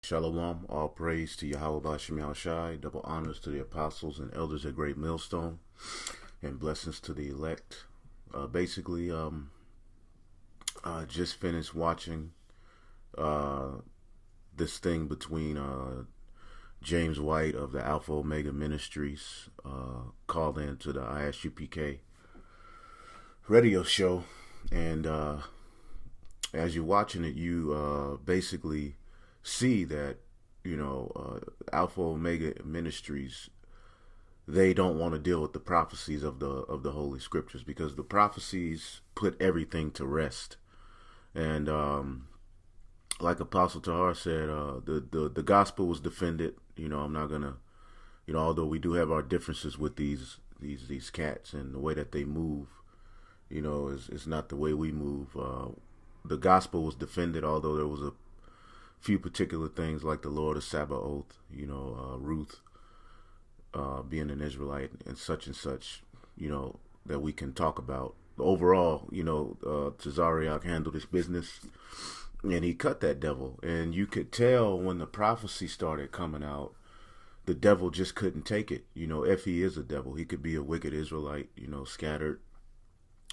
Shalom, all praise to Yahweh Bashem Yahushai, double honors to the apostles and elders at Great Millstone, and blessings to the elect. Basically, just finished watching this thing between James White of the Alpha Omega Ministries called into the ISUPK radio show, and as you're watching it, you basically see that, Alpha Omega Ministries, they don't want to deal with the prophecies of the Holy Scriptures, because the prophecies put everything to rest. And like Apostle Tahar said, the gospel was defended. I'm not gonna, although we do have our differences with these cats and the way that they move, is not the way we move. The gospel was defended, although there was a few particular things like the Lord of Sabaoth, Ruth being an Israelite and such, that we can talk about. Overall, Tazariak handled his business and he cut that devil. And you could tell when the prophecy started coming out, the devil just couldn't take it. If he is a devil, he could be a wicked Israelite, scattered,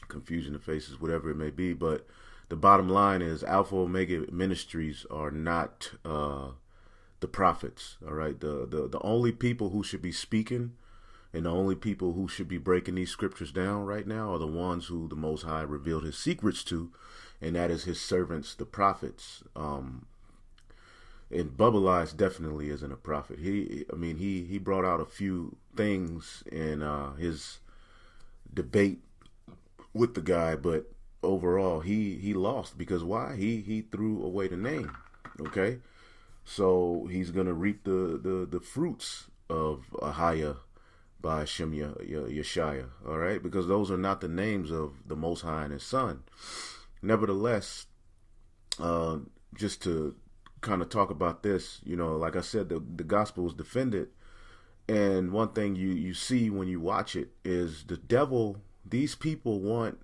confusion of faces, whatever it may be. But the bottom line is Alpha Omega Ministries are not the prophets. All right. The only people who should be speaking and the only people who should be breaking these scriptures down right now are the ones who the Most High revealed his secrets to, and that is his servants, the prophets. And Bubble Eyes definitely isn't a prophet. He brought out a few things in his debate with the guy, but overall he lost. Because why? He threw away the name. Okay, so he's gonna reap the fruits of Ahaya by Hashem Yeshaya. All right, because those are not the names of the Most High and His Son. Nevertheless, just to kind of talk about this, like I said, the gospel was defended, and one thing you see when you watch it is the devil. These people want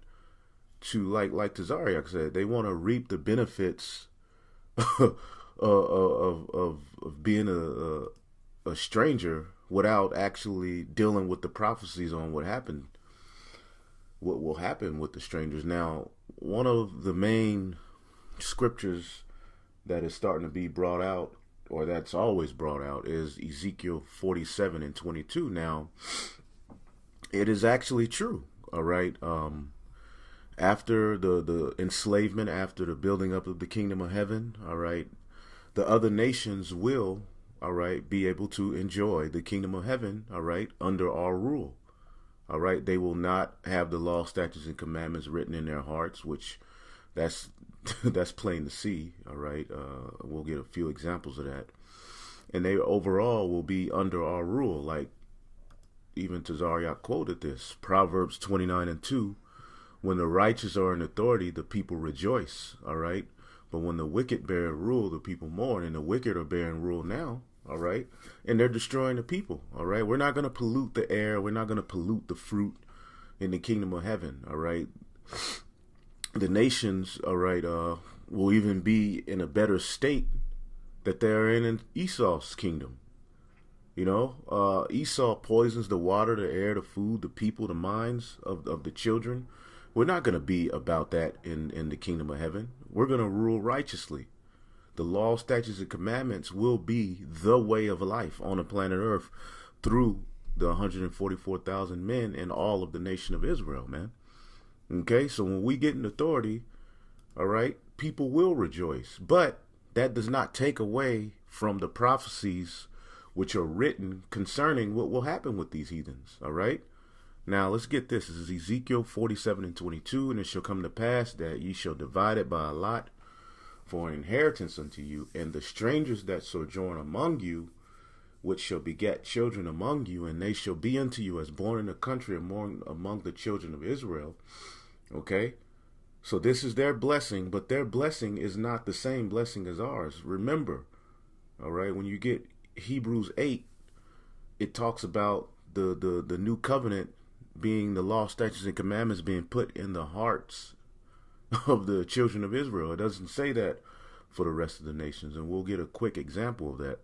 to, like Tazariak said, they want to reap the benefits of being a stranger without actually dealing with the prophecies on what will happen with the strangers. Now, one of the main scriptures that is starting to be brought out, or that's always brought out, is Ezekiel 47:22. Now, it is actually true. All right. After the enslavement, after the building up of the kingdom of heaven, all right, the other nations will, all right, be able to enjoy the kingdom of heaven, all right, under our rule. All right, they will not have the law, statutes, and commandments written in their hearts, which that's plain to see. All right, we'll get a few examples of that, and they overall will be under our rule. Like even Tazariak quoted this, Proverbs 29:2. When the righteous are in authority, the people rejoice. All right, but when the wicked bear rule, the people mourn, and the wicked are bearing rule now. All right, and they're destroying the people. All right, we're not going to pollute the air. We're not going to pollute the fruit in the kingdom of heaven. All right, the nations, all right, will even be in a better state that they're in Esau's kingdom. Esau poisons the water, the air, the food, the people, the minds of the children. We're not going to be about that in the kingdom of heaven. We're going to rule righteously. The law, statutes, and commandments will be the way of life on the planet Earth through the 144,000 men and all of the nation of Israel, man. Okay, so when we get in authority, all right, people will rejoice. But that does not take away from the prophecies which are written concerning what will happen with these heathens, all right? Now, let's get this. This is Ezekiel 47:22, and it shall come to pass that ye shall divide it by a lot for an inheritance unto you, and the strangers that sojourn among you, which shall beget children among you, and they shall be unto you as born in the country among the children of Israel. Okay? So this is their blessing, but their blessing is not the same blessing as ours. Remember, all right, when you get Hebrews 8, it talks about the new covenant being the law, statutes, and commandments being put in the hearts of the children of Israel. It doesn't say that for the rest of the nations. And we'll get a quick example of that.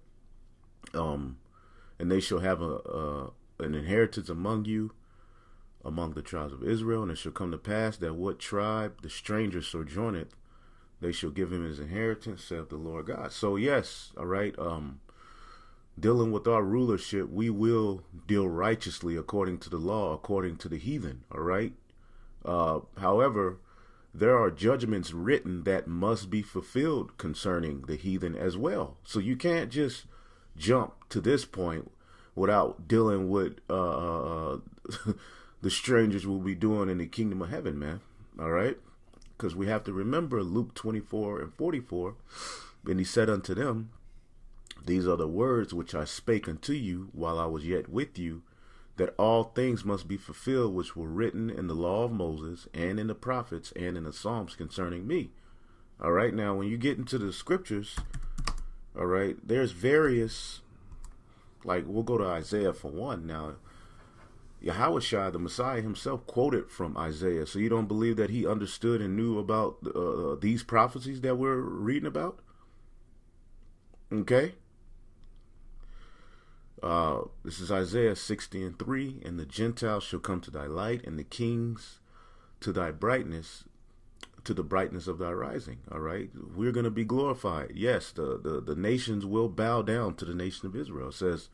And they shall have an inheritance among you, among the tribes of Israel. And it shall come to pass that what tribe the stranger sojourneth, they shall give him his inheritance, saith the Lord God. So yes, all right, dealing with our rulership, we will deal righteously according to the law, according to the heathen, all right? However, there are judgments written that must be fulfilled concerning the heathen as well. So you can't just jump to this point without dealing with the strangers will be doing in the kingdom of heaven, man, all right? Because we have to remember Luke 24:44, and he said unto them, these are the words which I spake unto you while I was yet with you, that all things must be fulfilled which were written in the law of Moses and in the prophets and in the Psalms concerning me. All right, now when you get into the scriptures, all right, there's various, like we'll go to Isaiah for one. Now, Yahushua, the Messiah himself, quoted from Isaiah. So you don't believe that he understood and knew about these prophecies that we're reading about? Okay. This is Isaiah 60:3, and the Gentiles shall come to thy light, and the kings to thy brightness, to the brightness of thy rising. All right, we're going to be glorified. Yes, the nations will bow down to the nation of Israel. It says,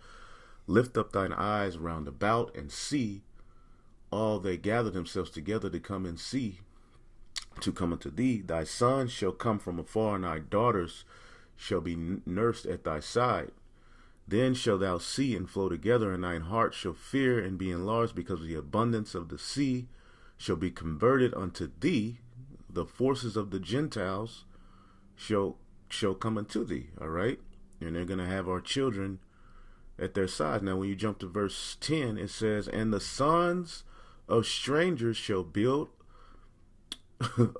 lift up thine eyes round about and see, all they gather themselves together to come and see, to come unto thee. Thy sons shall come from afar, and thy daughters shall be nursed at thy side. Then shalt thou see and flow together, and thine heart shall fear and be enlarged, because of the abundance of the sea shall be converted unto thee. The forces of the Gentiles shall come unto thee. All right, and they're going to have our children at their side. Now, when you jump to verse 10, it says, and the sons of strangers shall build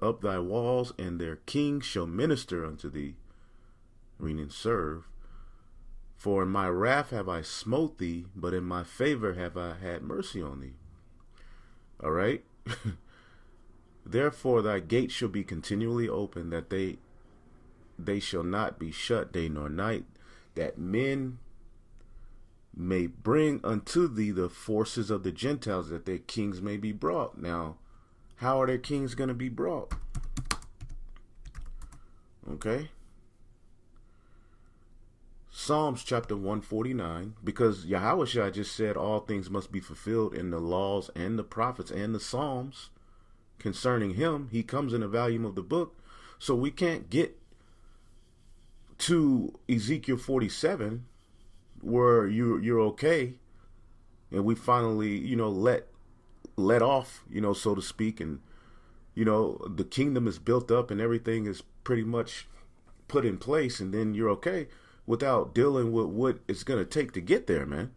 up thy walls, and their kings shall minister unto thee, meaning serve. For in my wrath have I smote thee, but in my favor have I had mercy on thee. All right. Therefore thy gates shall be continually open, that they shall not be shut day nor night, that men may bring unto thee the forces of the Gentiles, that their kings may be brought. Now, how are their kings going to be brought? Okay. Psalms chapter 149, because Yahushua just said all things must be fulfilled in the laws and the prophets and the Psalms concerning him. He comes in the volume of the book. So we can't get to Ezekiel 47 where you're okay, and we finally, let off, so to speak, and the kingdom is built up and everything is pretty much put in place, and then you're okay, without dealing with what it's going to take to get there, man.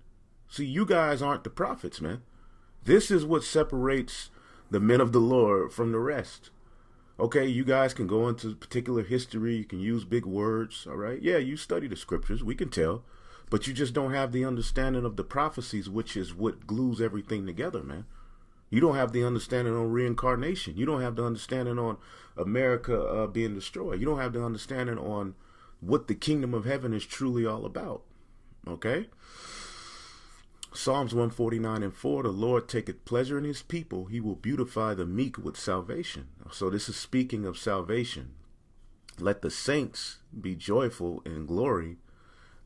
See, you guys aren't the prophets, man. This is what separates the men of the Lord from the rest. Okay, you guys can go into particular history. You can use big words, all right? Yeah, you study the scriptures. We can tell. But you just don't have the understanding of the prophecies, which is what glues everything together, man. You don't have the understanding on reincarnation. You don't have the understanding on America being destroyed. You don't have the understanding on what the kingdom of heaven is truly all about. Okay? Psalms 149:4, the Lord taketh pleasure in his people. He will beautify the meek with salvation. So this is speaking of salvation. Let the saints be joyful in glory.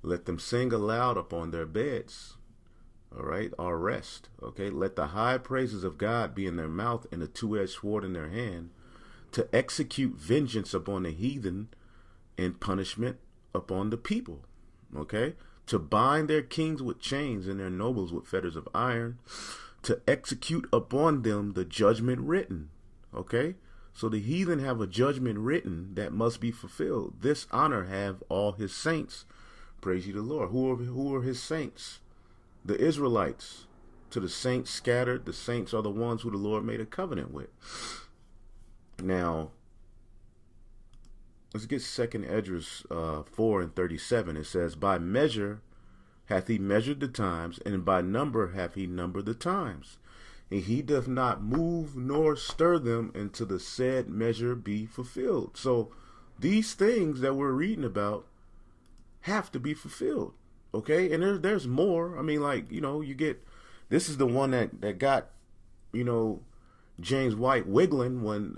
Let them sing aloud upon their beds. All right, our rest. Okay, let the high praises of God be in their mouth and a two-edged sword in their hand, to execute vengeance upon the heathen and punishment upon the people. Okay, to bind their kings with chains and their nobles with fetters of iron, to execute upon them the judgment written. Okay, so the heathen have a judgment written that must be fulfilled. This honor have all his saints. Praise ye the Lord. Who are his saints? The Israelites. To the saints scattered, the saints are the ones who the Lord made a covenant with. Now, let's get 2 Esdras 4:37. It says, by measure hath he measured the times, and by number hath he numbered the times. And he doth not move nor stir them until the said measure be fulfilled. So these things that we're reading about have to be fulfilled. Okay, and there's more. I mean, like, you get, this is the one that got, James White wiggling when